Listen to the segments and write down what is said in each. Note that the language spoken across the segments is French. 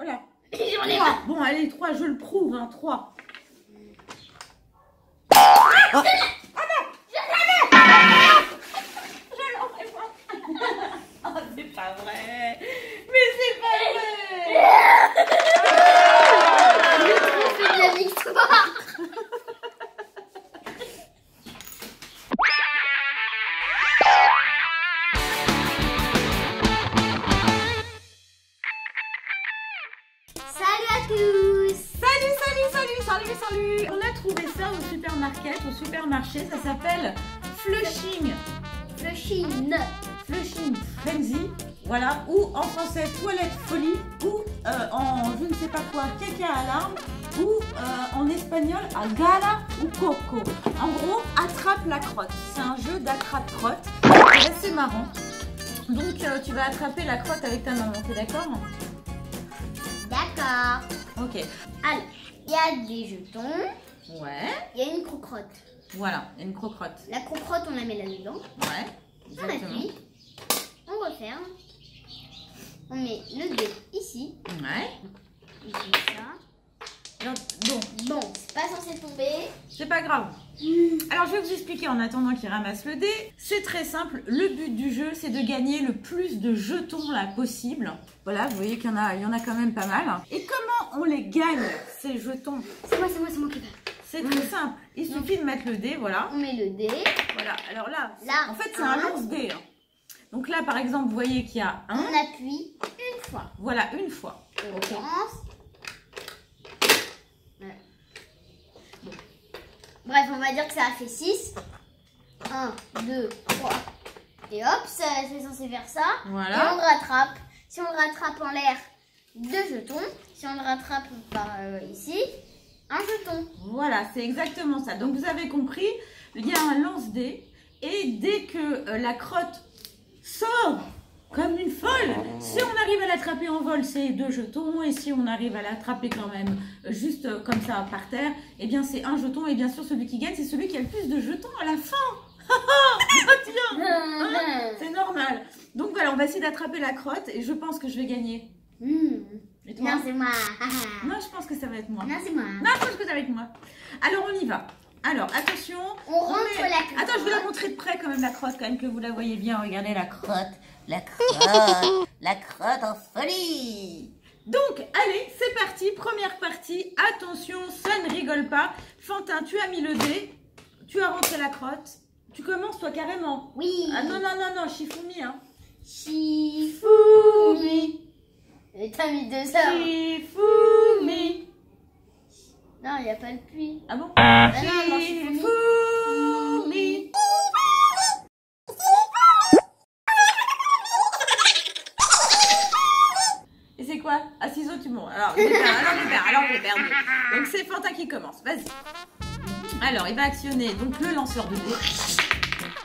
Voilà. J'en ai 3. Bon, allez, 3, je le prouve, hein, 3. Oh. Oh, c'est pas vrai. Mais c'est pas vrai. Le trophée de la victoire. Salut à tous. Salut. On a trouvé ça au supermarché, ça s'appelle Flushing Frenzy, voilà, ou en français toilette folie, ou en je ne sais pas quoi, caca alarme, ou en espagnol agala ou coco. En gros, attrape la crotte. C'est un jeu d'attrape-crotte, c'est assez marrant. Donc tu vas attraper la crotte avec ta maman, t'es d'accord? D'accord. Ok. Alors, il y a des jetons. Ouais. Il y a une croque-crotte. Voilà, il y a une croque-crotte. La croque-crotte, on la met là-dedans. Ouais. On appuie. On referme. On met le dé ici. Ouais. Ici, ça. Alors, bon, Bon, c'est pas censé tomber. c'est pas grave. Alors, je vais vous expliquer en attendant qu'il ramasse le dé. C'est très simple. Le but du jeu, c'est de gagner le plus de jetons là possible. Voilà, vous voyez qu'il y en a quand même pas mal. Et comment on les gagne, ces jetons? C'est moi qui va. C'est très simple. Il suffit de mettre le dé, voilà. On met le dé. Voilà. Alors là, Là, en fait, c'est un lance-dé. Hein. Donc là, par exemple, vous voyez qu'il y a un. On appuie une fois. Voilà, une fois. On Ok. commence. Voilà. Bon. Bref, on va dire que ça a fait 6. 1, 2, 3. Et hop, c'est censé faire ça. Voilà. Et on le rattrape. Si on le rattrape en l'air, 2 jetons. Si on le rattrape par ici, 1 jeton. Voilà, c'est exactement ça. Donc vous avez compris, il y a un lance-dé et dès que la crotte sort comme une folle, si on arrive à l'attraper en vol, c'est 2 jetons, et si on arrive à l'attraper quand même juste comme ça par terre, eh bien c'est 1 jeton, et bien sûr celui qui gagne, c'est celui qui a le plus de jetons à la fin. Tiens, hein, c'est normal. Donc voilà, on va essayer d'attraper la crotte et je pense que je vais gagner. Et toi? Non, c'est moi. Non, je pense que ça va être moi. Non, c'est moi. Non, je pense que ça va être moi. Alors, on y va. Alors, attention. On rentre la crotte. Attends, je vais la montrer de près quand même, la crotte, quand même, que vous la voyez bien. Regardez la crotte. La crotte. La crotte en folie. Donc, allez, c'est parti. Première partie. Attention, ça ne rigole pas. Fantin, tu as mis le dé. Tu as rentré la crotte. Tu commences, toi, carrément. Oui. Ah non, Shifumi, hein. Shifumi. Et t'as mis 2 heures. Shifumi. Non, il n'y a pas le puits. Ah bon? Ah non, Shifumi. Et c'est quoi? À ciseaux, tu montes. Alors, j'ai perdu. Donc, c'est Fantin qui commence. Vas-y. Alors, il va actionner donc le lanceur de dés.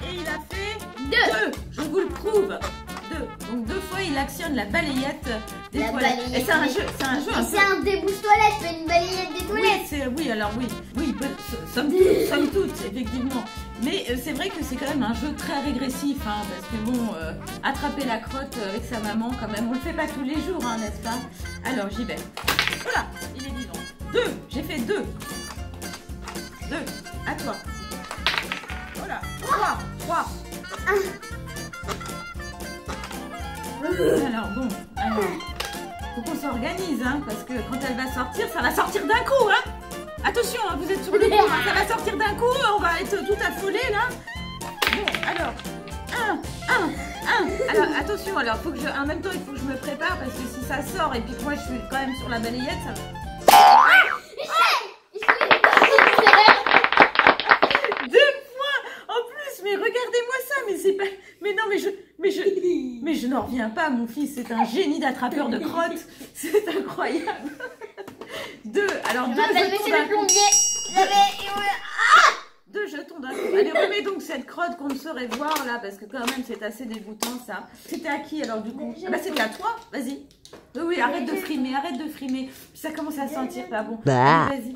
Et il a fait 2. Je vous le prouve. 2. Donc, 2 fois, il actionne la balayette des toilettes. Et c'est un jeu un peu... C'est un débouche-toilette, mais une balayette des toilettes. Oui, somme toute, effectivement. Mais c'est vrai que c'est quand même un jeu très régressif, hein, parce que bon, attraper la crotte avec sa maman, quand même, on le fait pas tous les jours, hein, n'est-ce pas? Alors, j'y vais. Voilà, il est vivant. 2, j'ai fait 2. 2, à toi. Voilà, 3. Alors, bon, faut qu'on s'organise, hein, parce que quand elle va sortir, ça va sortir d'un coup, hein. Attention, hein, vous êtes sur le coup, hein, ça va sortir d'un coup, on va être tout affolé, là. Bon, alors, 1. Alors, attention, alors, faut que en même temps, il faut que je me prépare, parce que si ça sort, et puis que moi, je suis quand même sur la balayette, ça va... 2 points en plus, mais regardez-moi ça, mais c'est pas... Mais non, mais je n'en reviens pas, mon fils, c'est un génie d'attrapeur de crottes, c'est incroyable. 2, alors 2 jetons d'un coup. 2 jetons d'un coup. Allez, remets donc cette crotte qu'on ne saurait voir là, parce que quand même c'est assez dégoûtant ça. C'était à qui alors du coup? Ah bah c'était à toi, vas-y. Oui, arrête de frimer. Puis ça commence à sentir pas bon. Vas-y.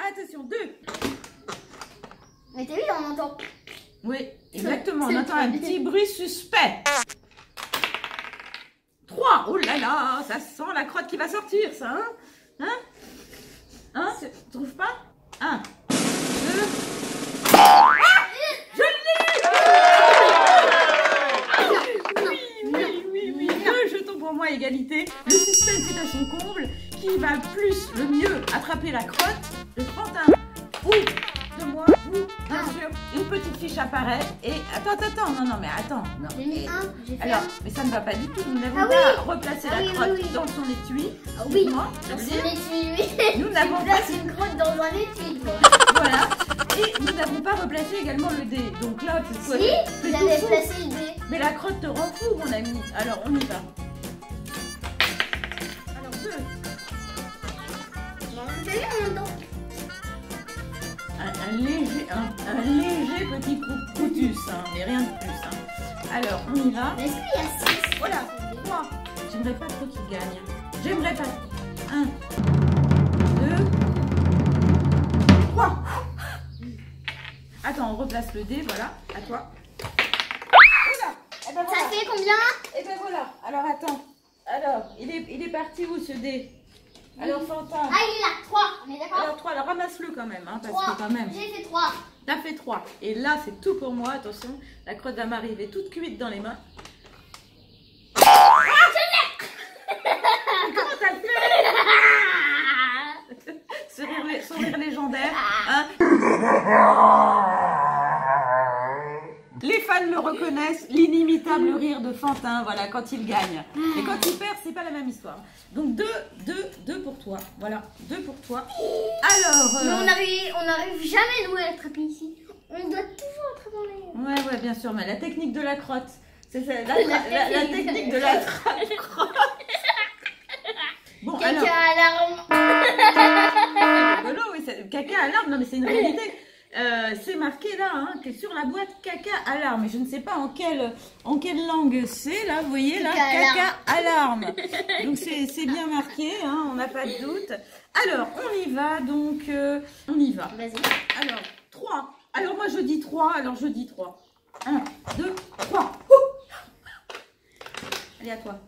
Attention, 2. Mais t'as vu, on entend. Oui, exactement, on entend un petit bruit suspect. 3, oh là là, ça sent la crotte qui va sortir, ça, hein? Hein? Hein? Tu trouves pas? 1, 2... Ah! Je l'ai! Oui. 2 jetons pour moi, égalité. Le suspense est à son comble. Qui va le mieux attraper la crotte de Fantin ou de moi, ou bien sûr, une petite fiche apparaît et... Attends, non, mais attends. Non. J'ai mis 1, j'ai fait Alors, 1. mais ça ne va pas du tout. Nous n'avons pas replacé la crotte dans son étui. Ah oui, Moi, dans je veux son dire. étui, oui. Nous n'avons Tu pas... places une crotte dans un étui, toi. Voilà. Et nous n'avons pas replacé également le dé. Donc là, tu Si, fais vous tout avez fou. placé le dé. Mais la crotte te rend fou, mon ami. Alors, on y va. Alors, 2. T'as vu en même temps? Un léger petit croutus, hein, mais rien de plus. Hein. Alors, on y va. Mais est-ce qu'il y a 6? Voilà, 3. J'aimerais pas trop qu'il gagne. J'aimerais pas. 1, 2, 3. Attends, on replace le dé, voilà, à toi. Oula, eh ben voilà. Ça fait combien? Et ben voilà, alors attends. Alors, il est parti où ce dé? Alors, Fantin. Ah, il est là, 3, on est d'accord? Alors 3, alors ramasse-le quand même, hein, parce 3, que quand même. j'ai fait 3. T'as fait 3. Et là, c'est tout pour moi. Attention, la crotte va m'arriver toute cuite dans les mains. Comment t'as fait? Sourire légendaire. Hein? Les fans le reconnaissent, l'inimitable rire de Fantin, voilà, quand il gagne. Et quand il perd, c'est pas la même histoire. Donc 2 pour toi. Voilà, 2 pour toi. Alors... Mais on n'arrive jamais, nous, à attraper ici. On doit toujours attraper dans les... Ouais, bien sûr, mais la technique de la crotte. C'est ça, la technique de la crotte. Bon, Caca alors... alarme. rigolo, oui, caca alarme, non mais c'est une réalité. C'est marqué là, hein, que sur la boîte caca alarme. Mais je ne sais pas en quelle langue c'est, là, vous voyez, là, caca alarme. Donc c'est bien marqué, hein, on n'a pas de doute. Alors, on y va, donc, on y va. Vas-y. Alors, 3. Alors moi je dis 3, alors je dis 3. 1, 2, 3. Allez, à toi.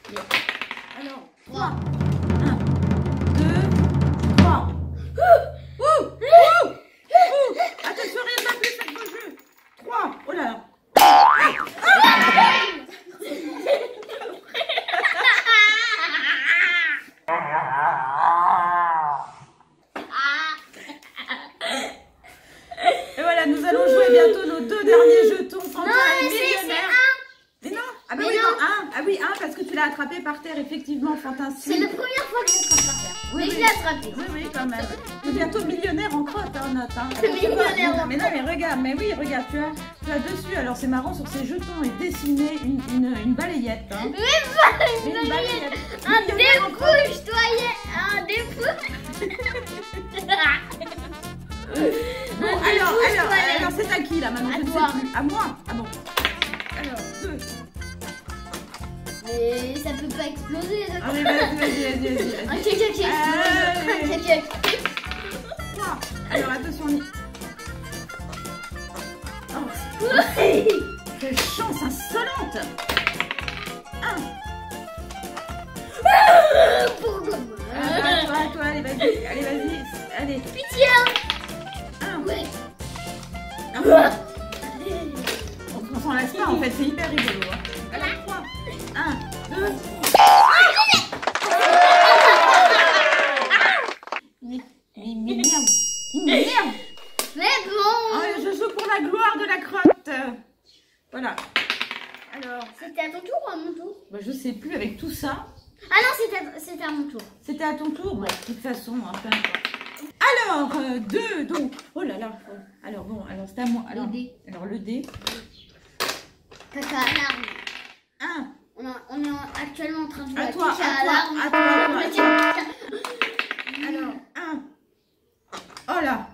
Bien. Alors, 3. 1, 2, 3. Attention, rien de plus, faites vos jeux. 3. Oh là là. Et voilà, nous allons jouer bientôt nos 2 derniers jetons. Fantin est millionnaire. Mais non. Ah bah oui, non, 1. Ah oui, 1 parce que tu l'as attrapé par terre, effectivement, Fantin. C'est la première fois que j'attrape par terre. Oui, Mais oui. je l'ai attrapé. Oui, quand même. Tu es bientôt millionnaire en crotte, hein, note. Hein. Millionnaire en Mais non, mais regarde, tu as dessus, alors c'est marrant, sur ces jetons est dessiné une balayette. Hein. Mais Une balayette. un Millionnaire en crotte. dépouche, un dépouche. Bon, alors, c'est à qui là maintenant? À Je ne toi. sais plus. À moi? Ah bon. Alors, 2. Mais ça peut pas exploser. Ça. Allez, vas-y. Un caca qui explose. Un caca. 3. Alors, attention, on y... Oh, quelle chance insolente. 1. Pourquoi À toi, allez, vas-y. Allez. Pitié. 1. Ouais. On s'en lasse pas, en fait, c'est hyper rigolo. Hein. Alors, 3. 1, 2. Il m'énerve. Mais bon. Oh, je joue pour la gloire de la crotte. Voilà. Alors, C'était à ton tour ou à mon tour? bah, je sais plus avec tout ça. Ah non, c'était à mon tour. C'était à ton tour. Bon, de toute façon, hein, peu importe. Alors, 2, donc. Oh là là. Alors, bon, alors c'est à moi. Alors, Le dé. Alors, le dé. Caca alarme. 1. On est actuellement en train de jouer À à toi, caca à toi, alarme. à toi, à toi. Caca. Alors, 1. Oh là.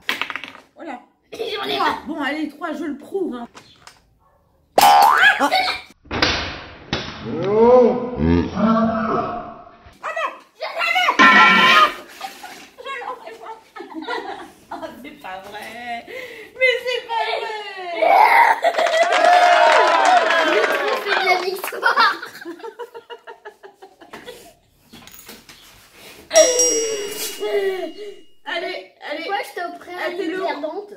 Oh là. J'en ai 3. pas. Bon, allez, 3, je le prouve. Hein. Oh, c'est pas vrai. Mais c'est pas vrai. J'ai trop fait de la victoire. Allez, allez. Pourquoi je te prends Ah, t'es une le- perdante?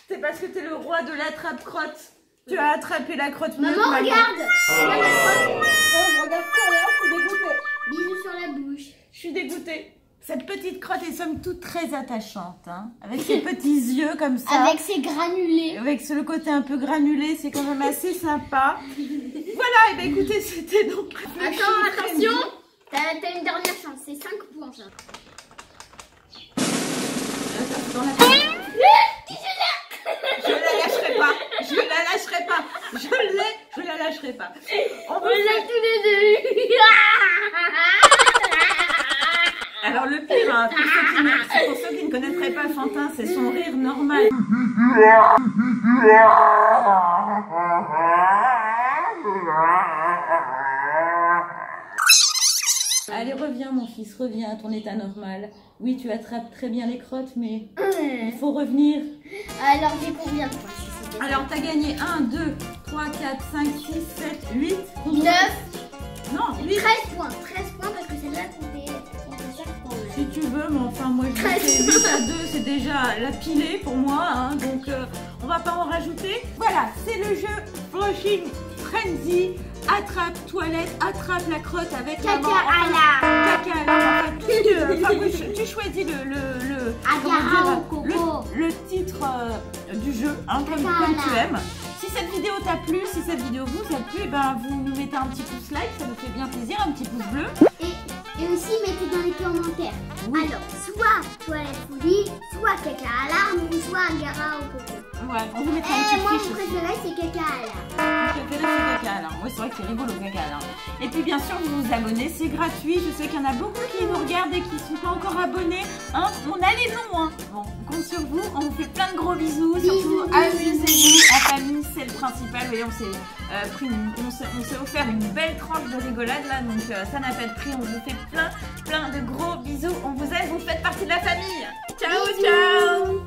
C'est parce que t'es le roi de l'attrape-crotte. Tu as attrapé la crotte. Maman, mieux que regarde. Regarde la crotte. Oh, je regarde plus rien, je suis dégoûtée. Bisous sur la bouche. Je suis dégoûtée. Cette petite crotte est somme toute très attachante, hein, avec ses petits yeux comme ça. Avec ses granulés. Avec le côté un peu granulé, c'est quand même assez sympa. Voilà, et ben écoutez, c'était donc... Attends, attention. T'as une dernière chance, c'est 5 points ça. Je la lâcherai pas, je la lâcherai pas, je la lâcherai pas. On va l'a tous les deux. Alors le pire, hein, pour ceux qui ne connaîtraient pas Fantin, c'est son rire normal. Allez, reviens mon fils, reviens à ton état normal. Oui, tu attrapes très bien les crottes, mais il faut revenir. Alors j'ai combien de points? Alors t'as gagné 1, 2, 3, 4, 5, 6, 7, 8. 9. Non, 8. 13 points. 13 points parce que celle-là comptait 5 points. Si tu veux, mais enfin moi je fais 8 à 2, c'est déjà la pilée pour moi, hein, donc on va pas en rajouter. Voilà, c'est le jeu Flushing Frenzy. Attrape toilette, attrape la crotte avec Caca maman. à la. Caca à la, enfin tout ce que, enfin, tu choisis Agara au coco. le titre du jeu, hein, comme tu aimes. Si cette vidéo t'a plu, si cette vidéo vous a plu, eh ben, vous nous mettez un petit pouce like, ça nous fait bien plaisir, un petit pouce bleu. Et aussi mettez dans les commentaires. Oui. Alors, soit toilette folie, soit caca à l'arme ou soit Agara au coco. Ouais, on vous mettra une petite Moi fiche mon aussi. préféré c'est caca à l'arme. Mon préféré c'est caca alarme. Oui, c'est vrai que c'est rigolo caca alarme. Et puis bien sûr, vous vous abonnez, c'est gratuit. Je sais qu'il y en a beaucoup qui nous regardent et qui ne sont pas encore abonnés. Hein, on a les noms. Hein. Bon, on compte sur vous. On vous fait plein de gros bisous. Surtout, amusez-vous en famille, c'est le principal. Vous voyez, on s'est offert une belle tranche de rigolade là, donc ça n'a pas de prix. On vous fait plein de gros bisous. On vous aime, vous faites partie de la famille. Ciao, ciao.